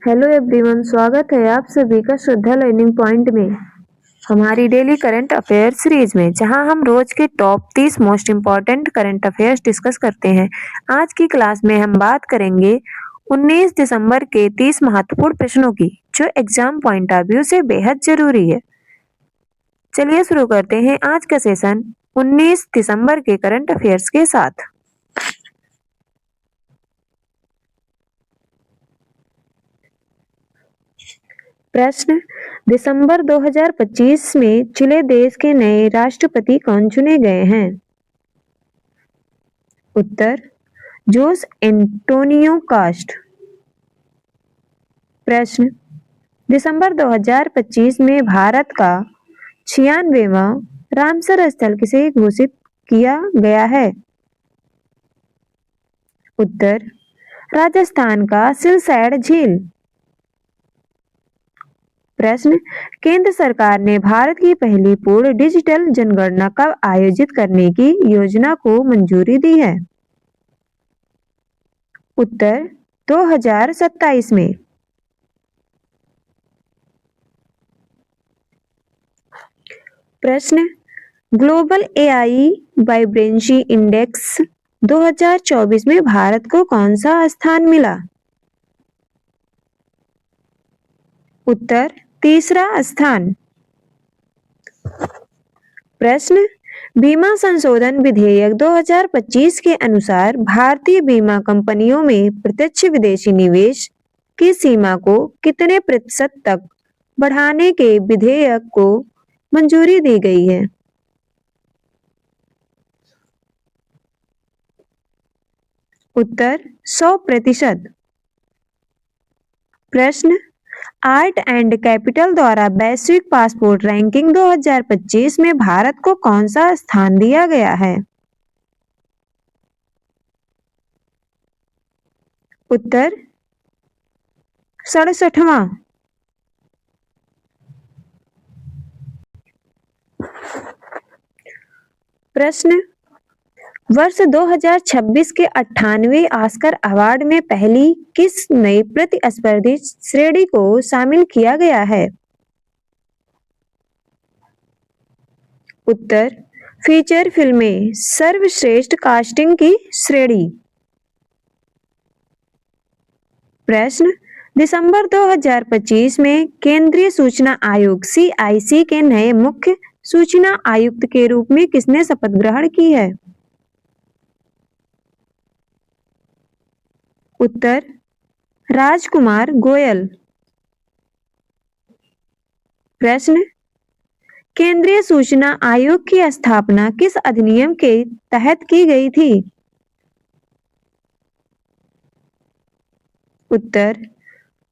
Hello everyone, स्वागत है आप सभी का श्रद्धा लर्निंग पॉइंट में हमारी डेली करंट अफेयर सीरीज में, जहां हम रोज के top 30 most important current affairs discuss करते हैं। आज की क्लास में हम बात करेंगे 19 दिसंबर के 30 महत्वपूर्ण प्रश्नों की, जो एग्जाम पॉइंट ऑफ व्यू से बेहद जरूरी है। चलिए शुरू करते हैं आज का सेशन 19 दिसंबर के करंट अफेयर्स के साथ। प्रश्न, दिसंबर 2025 में चिले देश के नए राष्ट्रपति कौन चुने गए हैं? उत्तर, जोस एंटोनियो कास्ट। प्रश्न, दिसंबर 2025 में भारत का 96वां रामसर स्थल किसे घोषित किया गया है? उत्तर, राजस्थान का सिलसैड़ झील। प्रश्न, केंद्र सरकार ने भारत की पहली पूर्ण डिजिटल जनगणना कब आयोजित करने की योजना को मंजूरी दी है? उत्तर, 2027 में। प्रश्न, ग्लोबल एआई वाइब्रेंसी इंडेक्स 2024 में भारत को कौन सा स्थान मिला? उत्तर, तीसरा स्थान। प्रश्न, बीमा संशोधन विधेयक 2025 के अनुसार भारतीय बीमा कंपनियों में प्रत्यक्ष विदेशी निवेश की सीमा को कितने प्रतिशत तक बढ़ाने के विधेयक को मंजूरी दी गई है? उत्तर, 100%। प्रश्न, आर्ट एंड कैपिटल द्वारा वैश्विक पासपोर्ट रैंकिंग 2025 में भारत को कौन सा स्थान दिया गया है? उत्तर, 67वां। प्रश्न, वर्ष 2026 के 98वें ऑस्कर अवार्ड में पहली किस नई प्रतिस्पर्धी श्रेणी को शामिल किया गया है? उत्तर, फीचर फिल्में सर्वश्रेष्ठ कास्टिंग की श्रेणी। प्रश्न, दिसंबर 2025 में केंद्रीय सूचना आयोग CIC के नए मुख्य सूचना आयुक्त के रूप में किसने शपथ ग्रहण की है? उत्तर, राजकुमार गोयल। प्रश्न, केंद्रीय सूचना आयोग की स्थापना किस अधिनियम के तहत की गई थी? उत्तर,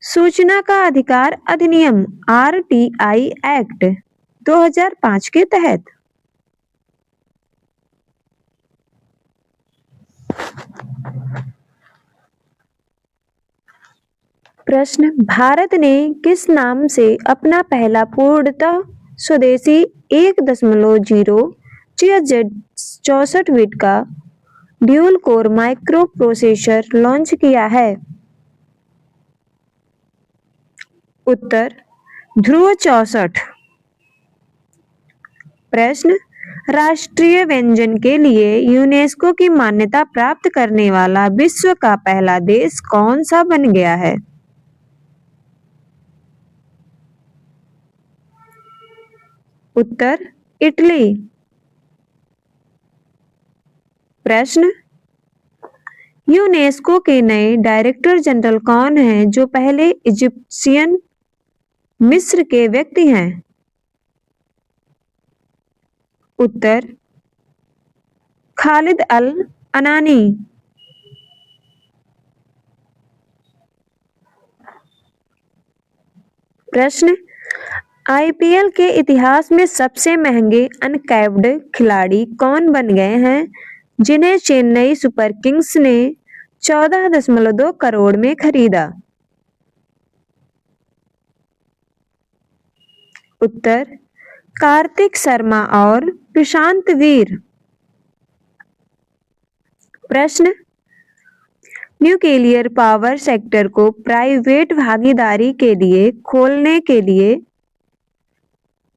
सूचना का अधिकार अधिनियम RTI एक्ट 2005 के तहत। प्रश्न, भारत ने किस नाम से अपना पहला पूर्णतः स्वदेशी 1.0 GHz 64 बिट का dual core micro processor launch किया है? उत्तर, ध्रुव 64। प्रश्न, राष्ट्रीय व्यंजन के लिए यूनेस्को की मान्यता प्राप्त करने वाला विश्व का पहला देश कौन सा बन गया है? उत्तर, इटली। प्रश्न, यूनेस्को के नए डायरेक्टर जनरल कौन हैं जो पहले इजिप्शियन मिस्र के व्यक्ति हैं? उत्तर, खालिद अल अनानी। प्रश्न, IPL के इतिहास में सबसे महंगे अनकैप्ड खिलाड़ी कौन बन गए हैं, जिन्हें चेन्नई सुपर किंग्स ने 14.2 करोड़ में खरीदा? उत्तर, कार्तिक शर्मा और प्रशांत वीर। प्रश्न, न्यूक्लियर पावर सेक्टर को प्राइवेट भागीदारी के लिए खोलने के लिए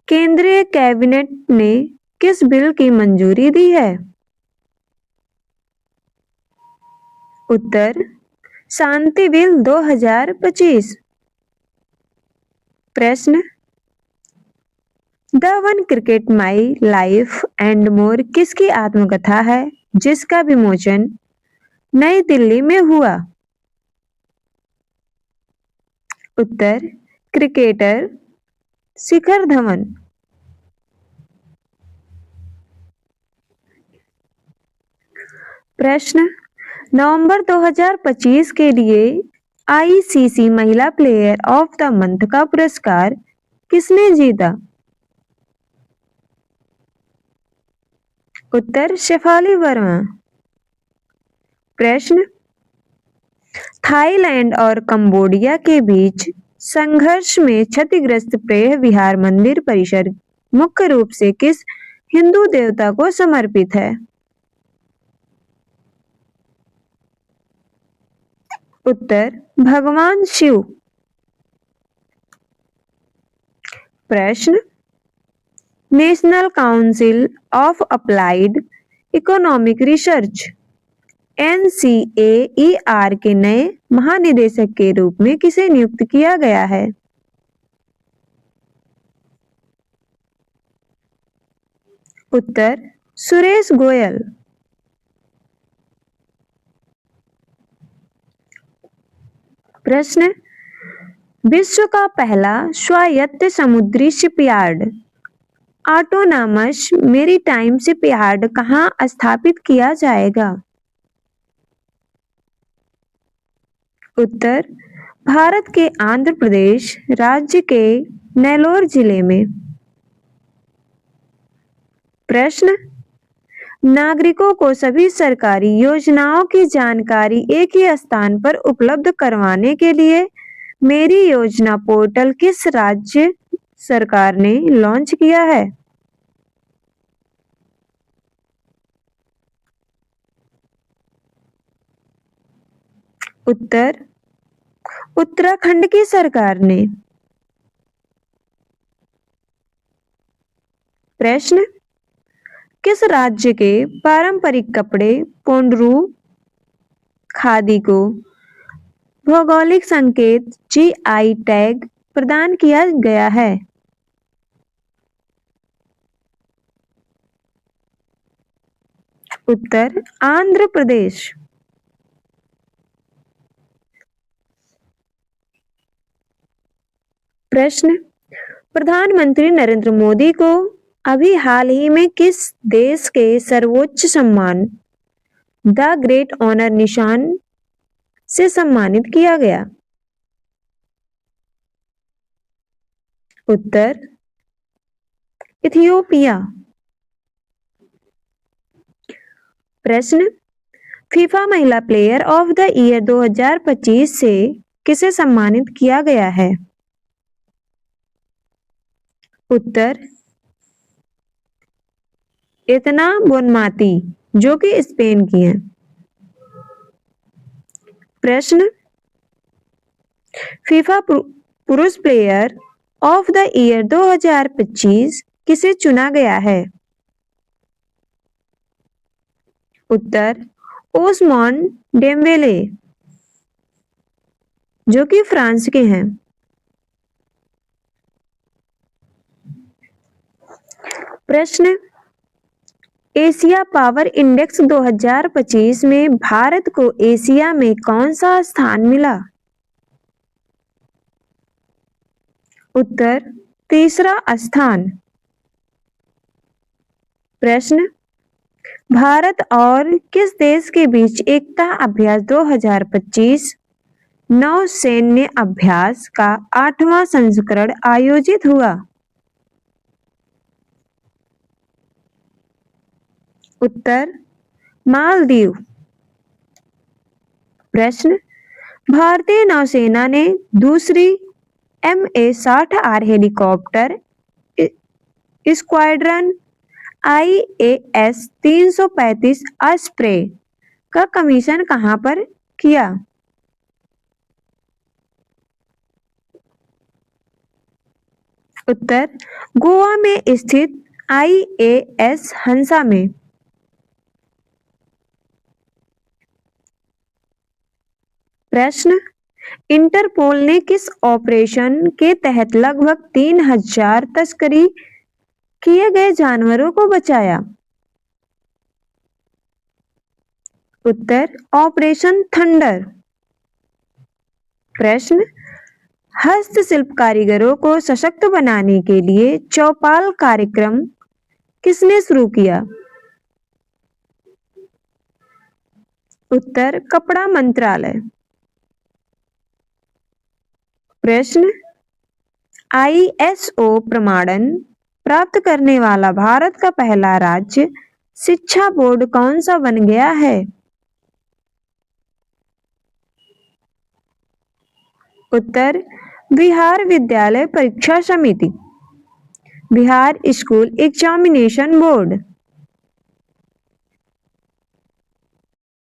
केंद्रीय कैबिनेट ने किस बिल की मंजूरी दी है? उत्तर शांति बिल 2025। प्रश्न the one cricket my life and more किसकी आत्मकथा है जिसका विमोचन नई दिल्ली में हुआ? उत्तर क्रिकेटर शिखर धवन। प्रश्न नवंबर 2025 के लिए आईसीसी महिला प्लेयर ऑफ द मंथ का पुरस्कार किसने जीता? उत्तर शेफाली वर्मा। प्रश्न थाईलैंड और कंबोडिया के बीच संघर्ष में क्षतिग्रस्त प्रेह विहार मंदिर परिसर मुख्य रूप से किस हिंदू देवता को समर्पित है? उत्तर भगवान शिव। प्रश्न national council of applied economic research NCAER के नए महानिदेशक के रूप में किसे नियुक्त किया गया है? उत्तर सुरेश गोयल। प्रश्न विश्व का पहला स्वायत्त समुद्री शिपयार्ड ऑटोनॉमस मेरीटाइम शिपयार्ड कहाँ स्थापित किया जाएगा? उत्तर भारत के आंध्र प्रदेश राज्य के नेल्लोर जिले में। प्रश्न नागरिकों को सभी सरकारी योजनाओं की जानकारी एक ही स्थान पर उपलब्ध करवाने के लिए मेरी योजना पोर्टल किस राज्य सरकार ने लॉन्च किया है? उत्तर उत्तराखंड की सरकार ने। प्रश्न किस राज्य के पारंपरिक कपड़े पोंडरू खादी को भौगोलिक संकेत GI टैग प्रदान किया गया है? उत्तर आंध्र प्रदेश। प्रश्न प्रधानमंत्री नरेंद्र मोदी को अभी हाल ही में किस देश के सर्वोच्च सम्मान द ग्रेट ऑनर निशान से सम्मानित किया गया? उत्तर इथियोपिया। प्रश्न फीफा महिला प्लेयर ऑफ द ईयर 2025 से किसे सम्मानित किया गया है? उत्तर एतना बोनमाती जो कि स्पेन की हैं। प्रश्न फीफा पुरुष प्लेयर ऑफ द ईयर 2025 किसे चुना गया है? उत्तर ओस्मान डेम्बेले जो कि फ्रांस के हैं। प्रश्न एशिया पावर इंडेक्स 2025 में भारत को एशिया में कौन सा स्थान मिला? उत्तर तीसरा स्थान। प्रश्न भारत और किस देश के बीच एकता अभ्यास 2025 नौसैन्य अभ्यास का 8वां संस्करण आयोजित हुआ? उत्तर मालदीव। प्रश्न भारतीय नौसेना ने दूसरी MA-60R हेलीकॉप्टर स्क्वाड्रन IAS 335 अस्प्रे का कमीशन कहां पर किया? उत्तर, गोवा में स्थित IAS हंसा में। प्रश्न, इंटरपोल ने किस ऑपरेशन के तहत लगभग 3000 तस्करी किए गए जानवरों को बचाया? उत्तर, ऑपरेशन थंडर। प्रश्न, हस्तशिल्प कारीगरों को सशक्त बनाने के लिए चौपाल कार्यक्रम किसने शुरू किया? उत्तर, कपड़ा मंत्रालय। प्रश्न, ISO प्रमाणन प्राप्त करने वाला भारत का पहला राज्य शिक्षा बोर्ड कौन सा बन गया है? उत्तर, बिहार विद्यालय परीक्षा समिति। Bihar school examination board.